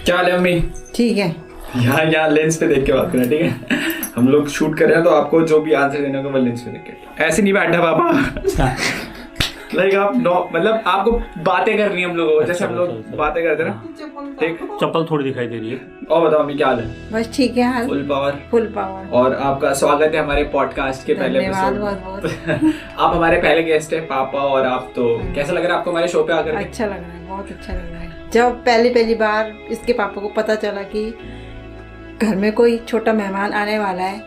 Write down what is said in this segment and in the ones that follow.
क्या हाल है अम्मी? ठीक है। यहाँ लेंस पे देख के बात करना, ठीक है? हम लोग शूट कर रहे हैं तो आपको जो भी आंसर देना होगा वो लेंस पे देख के। ऐसे नहीं बैठा पापा। लाइक आप मतलब आपको बातें करनी है हम लोगों को, जैसे हम लोग बातें करते हैं ना। ठीक, चप्पल थोड़ी दिखाई दे रही है। और बताओ अम्मी क्या हाल है? बस ठीक है हाल। Full power. Full power. और आपका स्वागत है हमारे पॉडकास्ट के पहले धन्यवाद एपिसोड। बहुत बहुत। आप हमारे पहले गेस्ट है पापा और आप, तो कैसा लग रहा है आपको हमारे शो पे आकर? अच्छा लग रहा है, बहुत अच्छा लग रहा है। जब पहली बार इसके पापा को पता चला कि घर में कोई छोटा मेहमान आने वाला है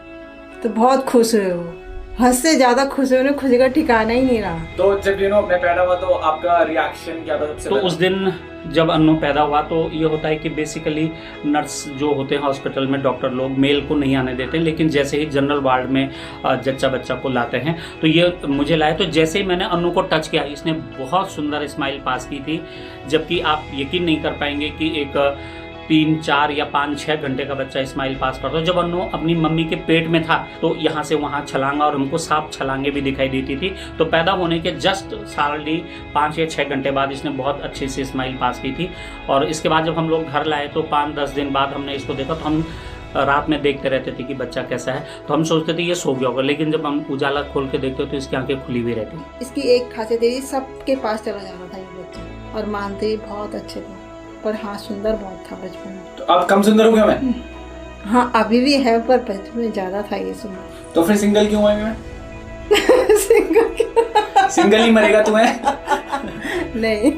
तो बहुत खुश हुए वो। हद से ज्यादा खुश हुए, उन्हें खुशी का ठिकाना ही नहीं रहा। तो जब मैं पैदा हुआ तो आपका रिएक्शन क्या था सबसे तो पहले? उस दिन जब अन्नू पैदा हुआ तो ये होता है कि बेसिकली नर्स जो होते हैं हॉस्पिटल में, डॉक्टर लोग मेल को नहीं आने देते, लेकिन जैसे ही जनरल वार्ड में जच्चा बच्चा को लाते हैं तो ये मुझे लाए। तो जैसे ही मैंने अन्नू को टच किया, इसने बहुत सुंदर स्माइल पास की थी, जबकि आप यकीन नहीं कर पाएंगे कि एक 3, 4 या 5, 6 घंटे का बच्चा स्माइल पास करता है। जब अन्नू अपनी मम्मी के पेट में था तो यहाँ से वहाँ छलांगा, और हमको साफ छलांगे भी दिखाई देती थी। तो पैदा होने के जस्ट साली 5 या 6 घंटे बाद इसने बहुत अच्छी सी स्माइल पास की थी। और इसके बाद जब हम लोग घर लाए तो 5-10 दिन बाद हमने इसको देखा, तो हम रात में देखते रहते थे कि बच्चा कैसा है, तो हम सोचते थे ये सो गया होगा, लेकिन जब हम उजाला खोल के देखते तो इसकी आंखें खुली हुई रहती। इसकी एक खासियत ये, सबके पास चला जाता था ये बच्चा, और मानते बहुत अच्छे थे, पर हाँ सुंदर बहुत था बचपन में। तो अब कम सुंदर हो गया मैं? हाँ अभी भी है, पर बचपन में ज्यादा था ये सुंदर। तो फिर सिंगल क्यों हुआ मैं? सिंगल ही मरेगा तू है? नहीं।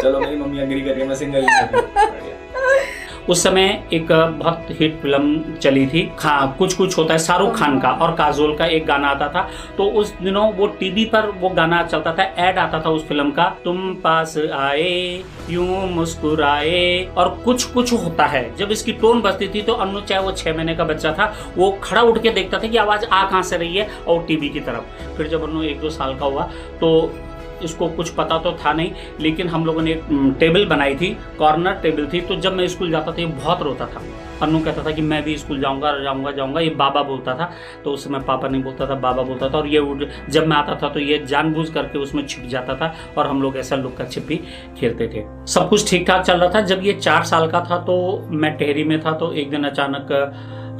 चलो मेरी मम्मी एग्री कर रही है, मैं सिंगल ही मरूंगा। उस समय एक बहुत हिट फिल्म चली थी, कुछ कुछ होता है, शाहरुख खान का और काजोल का एक गाना आता था। तो उस दिनों वो टीवी पर वो गाना चलता था, ऐड आता था उस फिल्म का, तुम पास आए यूं मुस्कुराए और कुछ कुछ होता है। जब इसकी टोन बजती थी तो अन्नू, चाहे वो 6 महीने का बच्चा था, वो खड़ा उठ के देखता था कि आवाज आ कहाँ से रही है, और टीवी की तरफ। फिर जब अन्नू 1-2 साल का हुआ तो इसको कुछ पता तो था नहीं, लेकिन हम लोगों ने एक टेबल बनाई थी, कॉर्नर टेबल थी। तो जब मैं स्कूल जाता था ये बहुत रोता था। अन्नू कहता था कि मैं भी स्कूल जाऊंगा, ये बाबा बोलता था। तो उस समय पापा नहीं बोलता था, बाबा बोलता था। और ये जब मैं आता था तो ये जानबूझ करके उसमें छिप जाता था, और हम लोग ऐसा लुक्का छिपी खेलते थे। सब कुछ ठीक ठाक चल रहा था। जब ये 4 साल का था तो मैं टेहरी में था। तो एक दिन अचानक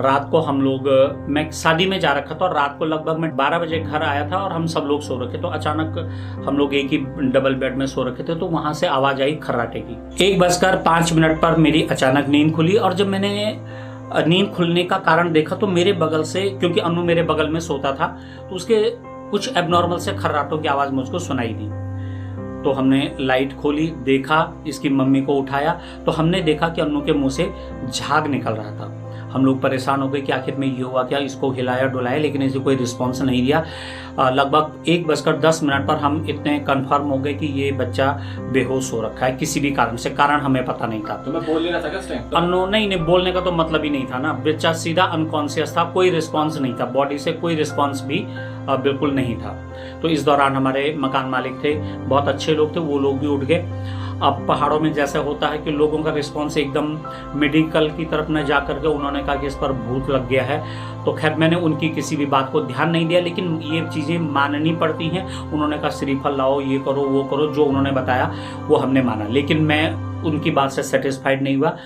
रात को हम लोग, मैं शादी में जा रखा था, और रात को लगभग मैं 12 बजे घर आया था, और हम सब लोग सो रखे। तो अचानक हम लोग एक ही डबल बेड में सो रखे थे, तो वहां से आवाज आई खर्राटे की। 1:05 पर मेरी अचानक नींद खुली, और जब मैंने नींद खुलने का कारण देखा तो मेरे बगल से, क्योंकि अन्नू मेरे बगल में सोता था, तो उसके कुछ एबनॉर्मल से खर्राटों की आवाज मुझको सुनाई दी। तो हमने लाइट खोली, देखा, इसकी मम्मी को उठाया, तो हमने देखा कि अन्नू के मुंह से झाग निकल रहा था। हम लोग परेशान हो गए कि आखिर में ये हुआ क्या। इसको हिलाया डुलाया, लेकिन इसे कोई रिस्पॉन्स नहीं दिया। लगभग 1:10 पर हम इतने कंफर्म हो गए कि ये बच्चा बेहोश हो रखा है किसी भी कारण से। कारण हमें पता नहीं था। तो मैं बोल लेना था क्या उस टाइम? अन्नू नहीं, बोलने का तो मतलब ही नहीं था ना। बच्चा सीधा अनकॉन्शियस था, कोई रिस्पॉन्स नहीं था, बॉडी से कोई रिस्पॉन्स भी बिल्कुल नहीं था। तो इस दौरान हमारे मकान मालिक थे, बहुत अच्छे लोग थे, वो लोग भी उठ गए। अब पहाड़ों में जैसे होता है कि लोगों का रिस्पॉन्स एकदम मेडिकल की तरफ न जा करके उन्होंने कहा कि इस पर भूत लग गया है। तो खैर मैंने उनकी किसी भी बात को ध्यान नहीं दिया, लेकिन ये चीज़ें माननी पड़ती हैं। उन्होंने कहा श्रीफल लाओ, ये करो वो करो, जो उन्होंने बताया वो हमने माना, लेकिन मैं उनकी बात से सेटिस्फाइड नहीं हुआ।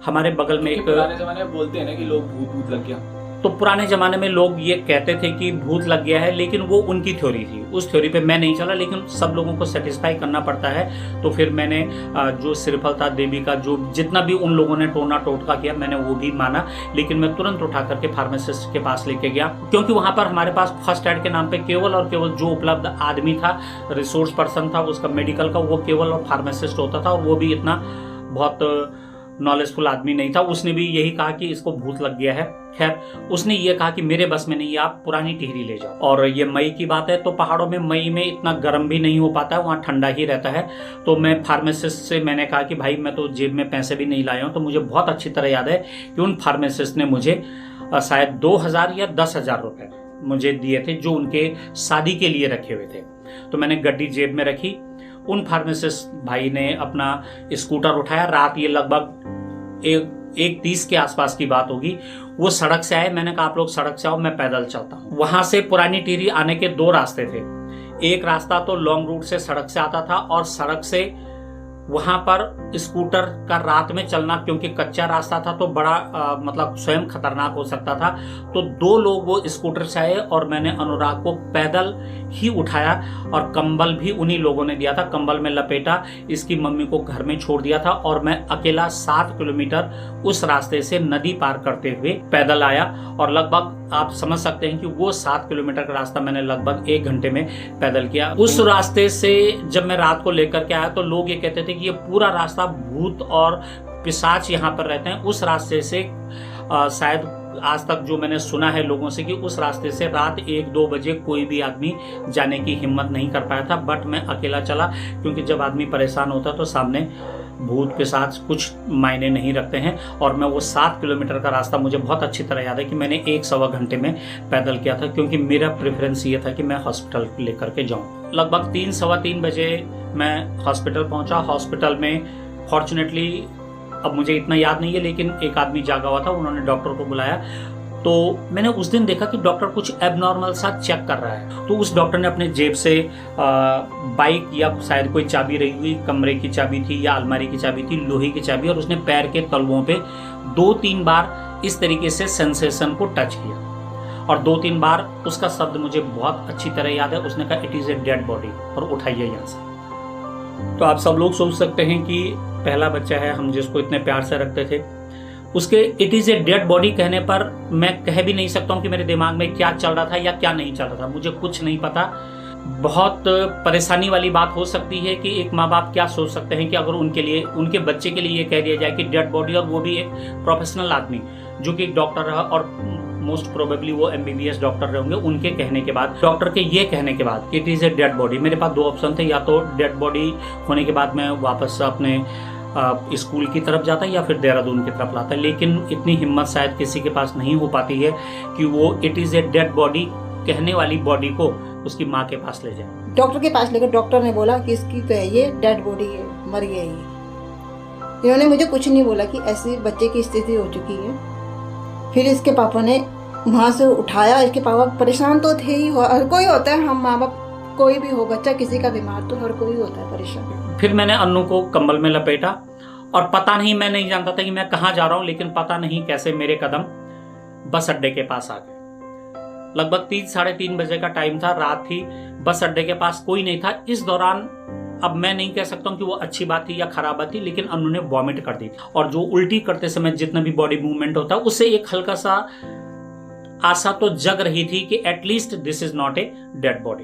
हमारे बगल में एक, पुराने जमाने में बोलते हैं ना कि लोग भूत लग गया। तो पुराने ज़माने में लोग ये कहते थे कि भूत लग गया है, लेकिन वो उनकी थ्योरी थी, उस थ्योरी पे मैं नहीं चला, लेकिन सब लोगों को सेटिस्फाई करना पड़ता है। तो फिर मैंने जो श्रीफल था, देवी का जो जितना भी उन लोगों ने टोना टोटका किया, मैंने वो भी माना। लेकिन मैं तुरंत उठा करके फार्मासिस्ट के पास लेके गया, क्योंकि वहाँ पर हमारे पास फर्स्ट एड के नाम पे केवल और केवल जो उपलब्ध आदमी था, रिसोर्स पर्सन था उसका मेडिकल का, वो केवल और फार्मासिस्ट होता था, और वो भी इतना बहुत नॉलेजफुल आदमी नहीं था। उसने भी यही कहा कि इसको भूत लग गया है। खैर उसने ये कहा कि मेरे बस में नहीं है, आप पुरानी टिहरी ले जाओ। और ये मई की बात है, तो पहाड़ों में मई में इतना गर्म भी नहीं हो पाता है, वहाँ ठंडा ही रहता है। तो मैं फार्मासिस्ट से मैंने कहा कि भाई मैं तो जेब में पैसे भी नहीं लाया हूँ। तो मुझे बहुत अच्छी तरह याद है कि उन फार्मासिस्ट ने मुझे शायद 2,000 या 10,000 रुपये मुझे दिए थे, जो उनके शादी के लिए रखे हुए थे। तो मैंने गड्डी जेब में रखी। उन फार्मासिस्ट भाई ने अपना स्कूटर उठाया, रात ये लगभग 1:30 के आसपास की बात होगी। वो सड़क से आए, मैंने कहा आप लोग सड़क से आओ, मैं पैदल चलता हूँ। वहां से पुरानी टिहरी आने के 2 रास्ते थे। एक रास्ता तो लॉन्ग रूट से सड़क से आता था, और सड़क से वहां पर स्कूटर का रात में चलना, क्योंकि कच्चा रास्ता था तो बड़ा मतलब स्वयं खतरनाक हो सकता था। तो 2 लोग वो स्कूटर से आए और मैंने अनुराग को पैदल ही उठाया और कंबल भी उन्हीं लोगों ने दिया था, कंबल में लपेटा, इसकी मम्मी को घर में छोड़ दिया था और मैं अकेला 7 किलोमीटर उस रास्ते से नदी पार करते हुए पैदल आया। और लगभग आप समझ सकते हैं कि वो 7 किलोमीटर का रास्ता मैंने लगभग 1 घंटे में पैदल किया। उस रास्ते से जब मैं रात को लेकर के आया तो लोग ये कहते थे कि ये पूरा रास्ता भूत और पिशाच यहाँ पर रहते हैं। उस रास्ते से शायद आज तक जो मैंने सुना है लोगों से कि उस रास्ते से रात 1-2 बजे कोई भी आदमी जाने की हिम्मत नहीं कर पाया था। बट मैं अकेला चला, क्योंकि जब आदमी परेशान होता तो सामने भूत पिशाच कुछ मायने नहीं रखते हैं। और मैं वो 7 किलोमीटर का रास्ता मुझे बहुत अच्छी तरह याद है कि मैंने 1-1.25 घंटे में पैदल किया था, क्योंकि मेरा प्रेफरेंस ये था कि मैं हॉस्पिटल लेकर के जाऊँ। लगभग 3-3:15 बजे मैं हॉस्पिटल पहुंचा। हॉस्पिटल में फॉर्चुनेटली, अब मुझे इतना याद नहीं है, लेकिन एक आदमी जागा हुआ था, उन्होंने डॉक्टर को बुलाया। तो मैंने उस दिन देखा कि डॉक्टर कुछ एबनॉर्मल सा चेक कर रहा है। तो उस डॉक्टर ने अपने जेब से बाइक या शायद कोई चाबी रही हुई, कमरे की चाबी थी या अलमारी की चाबी थी, लोहे की चाबी, और उसने पैर के तलवों पे 2-3 बार इस तरीके से सेंसेशन को टच किया। और 2-3 बार उसका शब्द मुझे बहुत अच्छी तरह याद है, उसने कहा it is a dead body, और उठाइए यहाँ से। तो आप सब लोग सोच सकते हैं कि पहला बच्चा है, हम जिसको इतने प्यार से रखते थे, उसके it is a dead body कहने पर मैं कह भी नहीं सकता हूँ कि मेरे दिमाग में क्या चल रहा था या क्या नहीं चल रहा था, मुझे कुछ नहीं पता। बहुत परेशानी वाली बात हो सकती है कि एक माँ बाप क्या सोच सकते हैं कि अगर उनके लिए, उनके बच्चे के लिए ये कह दिया जाए कि डेड बॉडी, और वो भी एक प्रोफेशनल आदमी जो कि डॉक्टर रहा और मोस्ट प्रोबेबली वो MBBS डॉक्टर रहे होंगे, उनके कहने के बाद, डॉक्टर के ये कहने के बाद it is a dead body. मेरे पास 2 ऑप्शन थे, या तो डेड बॉडी होने के बाद मैं वापस अपने स्कूल की तरफ जाता या फिर देहरादून की तरफ लाता, लेकिन इतनी हिम्मत शायद किसी के पास नहीं हो पाती है कि वो it is a dead body कहने वाली बॉडी को उसकी माँ के पास ले जाए। डॉक्टर के पास लेकर डॉक्टर ने बोला कि इसकी तो है, ये डेड बॉडी है, मर गया ये। इन्होंने मुझे कुछ नहीं बोला कि ऐसी बच्चे की स्थिति हो चुकी है। फिर इसके पापा ने वहाँ से उठाया। इसके पापा परेशान तो थे ही, हर कोई होता है, हम माँ बाप कोई भी हो, बच्चा किसी का बीमार तो हर कोई होता है परेशान। फिर मैंने अन्नू को कंबल में लपेटा और पता नहीं, मैं नहीं जानता था कि मैं कहाँ जा रहा हूँ, लेकिन पता नहीं कैसे मेरे कदम बस अड्डे के पास आ गए। लगभग 3-3:30 बजे का टाइम था, रात थी, बस अड्डे के पास कोई नहीं था। इस दौरान अब मैं नहीं कह सकता हूँ कि वो अच्छी बात थी या खराब बात थी, लेकिन अन्नू ने वॉमिट कर दी थी। और जो उल्टी करते समय जितना भी बॉडी मूवमेंट होता है, उससे एक हल्का सा आशा तो जग रही थी कि at least this is not a dead body.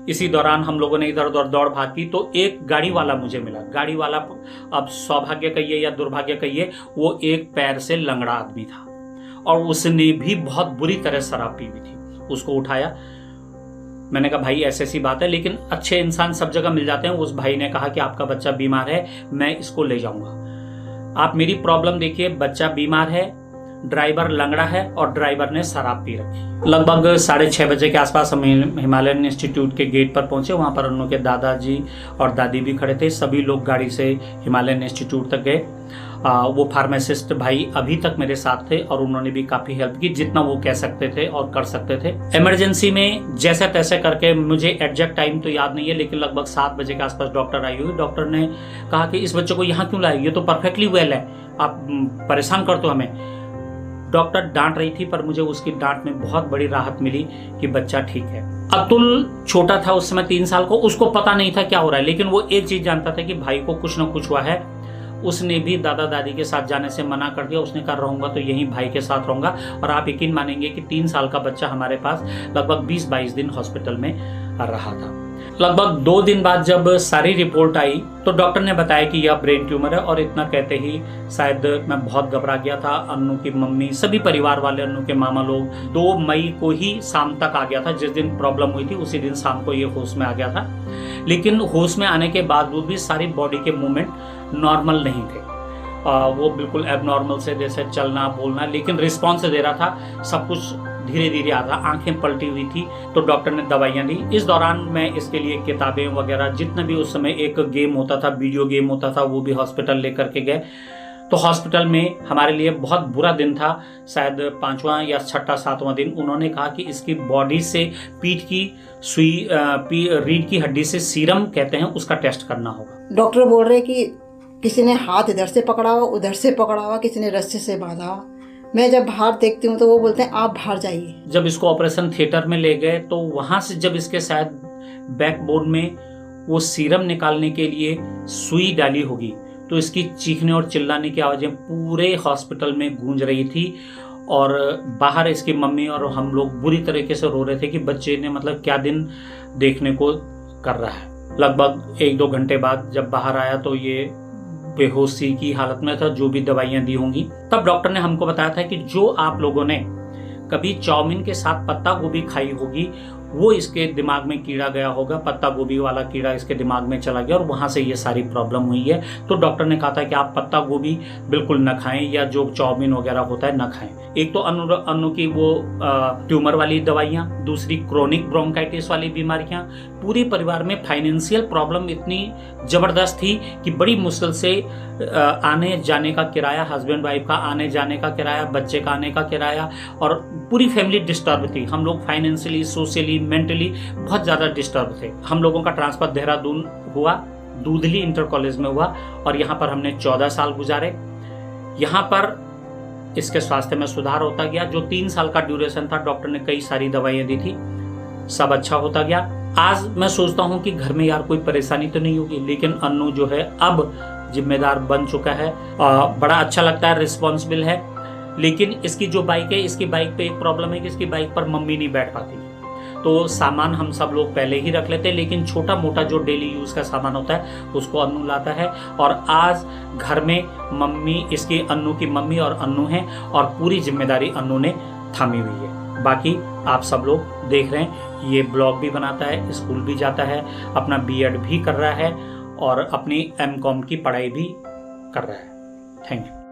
इसी दौरान हम लोगों ने इधर उधर दौड़ भाग की तो एक गाड़ी वाला मुझे मिला। गाड़ी वाला, अब सौभाग्य कहिए या दुर्भाग्य कहिए, वो एक पैर से लंगड़ा आदमी था और उसने भी बहुत बुरी तरह शराब पी हुई थी। उसको उठाया, मैंने कहा भाई ऐसी ऐसी बात है, लेकिन अच्छे इंसान सब जगह मिल जाते हैं। उस भाई ने कहा कि आपका बच्चा बीमार है, मैं इसको ले जाऊंगा। आप मेरी प्रॉब्लम देखिए, बच्चा बीमार है, ड्राइवर लंगड़ा है और ड्राइवर ने शराब पी रखी। लगभग 6:30 बजे के आसपास हम हिमालयन इंस्टीट्यूट के गेट पर पहुंचे। वहां पर उन लोगों के दादाजी और दादी भी खड़े थे। सभी लोग गाड़ी से हिमालयन इंस्टीट्यूट तक गए। वो फार्मासिस्ट भाई अभी तक मेरे साथ थे और उन्होंने भी काफी हेल्प की, जितना वो कह सकते थे और कर सकते थे। इमरजेंसी में जैसे तैसे करके, मुझे एग्जैक्ट टाइम तो याद नहीं है, लेकिन लगभग 7 बजे के आसपास डॉक्टर आई हुई। डॉक्टर ने कहा कि इस बच्चे को यहाँ क्यों लाए, ये तो परफेक्टली वेल है, आप परेशान करते हो हमें। डॉक्टर डांट रही थी, पर मुझे उसकी डांट में बहुत बड़ी राहत मिली कि बच्चा ठीक है। अतुल छोटा था उस समय, 3 साल को, उसको पता नहीं था क्या हो रहा है, लेकिन वो एक चीज जानता था कि भाई को कुछ ना कुछ हुआ है। उसने भी दादा दादी के साथ जाने से मना कर दिया। उसने कहा रहूंगा तो यहीं भाई के साथ रहूंगा। और आप यकीन मानेंगे कि 3 साल का बच्चा हमारे पास लगभग 20-22 दिन हॉस्पिटल में रहा था। लगभग 2 दिन बाद जब सारी रिपोर्ट आई तो डॉक्टर ने बताया कि यह ब्रेन ट्यूमर है। और इतना कहते ही शायद मैं बहुत घबरा गया था। अन्नू की मम्मी, सभी परिवार वाले, अन्नू के मामा लोग, 2 मई को ही शाम तक आ गया था। जिस दिन प्रॉब्लम हुई थी उसी दिन शाम को ये होश में आ गया था। लेकिन होश में आने के बावजूद भी सारी बॉडी के मूवमेंट नॉर्मल नहीं थे। वो बिल्कुल एबनॉर्मल से, जैसे चलना बोलना, लेकिन रिस्पॉन्स दे रहा था। सब कुछ धीरे धीरे आ रहा, आंखें पलटी हुई थी। तो डॉक्टर ने दवाइयाँ दी। इस दौरान मैं इसके लिए किताबें वगैरह, जितना भी उस समय एक गेम होता था, वीडियो गेम होता था, वो भी हॉस्पिटल लेकर के गए। तो हॉस्पिटल में हमारे लिए बहुत बुरा दिन था, शायद 5वां या 6ठा 7वां दिन। उन्होंने कहा कि इसकी बॉडी से पीठ की सुई रीढ़ की हड्डी से सीरम कहते हैं उसका टेस्ट करना होगा। डॉक्टर बोल रहे कि किसी ने हाथ इधर से पकड़ा हुआ, उधर से पकड़ा हुआ, किसी ने रस्सी से बांधा हुआ। मैं जब बाहर देखती हूँ तो वो बोलते हैं आप बाहर जाइए। जब इसको ऑपरेशन थिएटर में ले गए तो वहां से जब इसके शायद बैकबोन में वो सीरम निकालने के लिए सुई डाली होगी तो इसकी चीखने और चिल्लाने की आवाज़ें पूरे हॉस्पिटल में गूंज रही थी। और बाहर इसकी मम्मी और हम लोग बुरी तरीके से रो रहे थे कि बच्चे ने मतलब क्या दिन देखने को कर रहा है। लगभग 1-2 घंटे बाद जब बाहर आया तो ये बेहोशी की हालत में था, जो भी दवाइयाँ दी होंगी। तब डॉक्टर ने हमको बताया था कि जो आप लोगों ने कभी चाउमीन के साथ पत्ता गोभी खाई होगी वो इसके दिमाग में कीड़ा गया होगा, पत्ता गोभी वाला कीड़ा इसके दिमाग में चला गया और वहाँ से ये सारी प्रॉब्लम हुई है। तो डॉक्टर ने कहा था कि आप पत्ता गोभी बिल्कुल न खाएं या जो चाउमीन वगैरह होता है न खाएं। एक तो अन्नू की वो ट्यूमर वाली दवाइयाँ, दूसरी क्रोनिक ब्रोंकाइटिस वाली बीमारियाँ, पूरे परिवार में फाइनेंशियल प्रॉब्लम इतनी ज़बरदस्त थी कि बड़ी मुश्किल से आने जाने का किराया, हस्बैंड वाइफ का आने जाने का किराया, बच्चे का आने का किराया, और पूरी फैमिली डिस्टर्ब थी। हम लोग फाइनेंशियली, सोशली, मेंटली बहुत ज़्यादा डिस्टर्ब थे। हम लोगों का ट्रांसफर देहरादून हुआ, दूधली इंटर कॉलेज में हुआ और यहाँ पर हमने 14 साल गुजारे। यहाँ पर इसके स्वास्थ्य में सुधार होता गया। जो 3 साल का ड्यूरेशन था, डॉक्टर ने कई सारी दवाइयाँ दी थी, सब अच्छा होता गया। आज मैं सोचता हूँ कि घर में यार कोई परेशानी तो नहीं होगी, लेकिन अन्नू जो है अब जिम्मेदार बन चुका है। बड़ा अच्छा लगता है, रिस्पॉन्सिबल है। लेकिन इसकी जो बाइक है, इसकी बाइक पे एक प्रॉब्लम है कि इसकी बाइक पर मम्मी नहीं बैठ पाती। तो सामान हम सब लोग पहले ही रख लेते हैं, लेकिन छोटा मोटा जो डेली यूज़ का सामान होता है उसको अन्नू लाता है। और आज घर में मम्मी, इसकी अन्नू की मम्मी और अन्नू हैं और पूरी जिम्मेदारी अन्नू ने थामी हुई है। बाकी आप सब लोग देख रहे हैं, ये ब्लॉग भी बनाता है, स्कूल भी जाता है, अपना बीएड भी कर रहा है और अपनी एमकॉम की पढ़ाई भी कर रहा है। Thank you.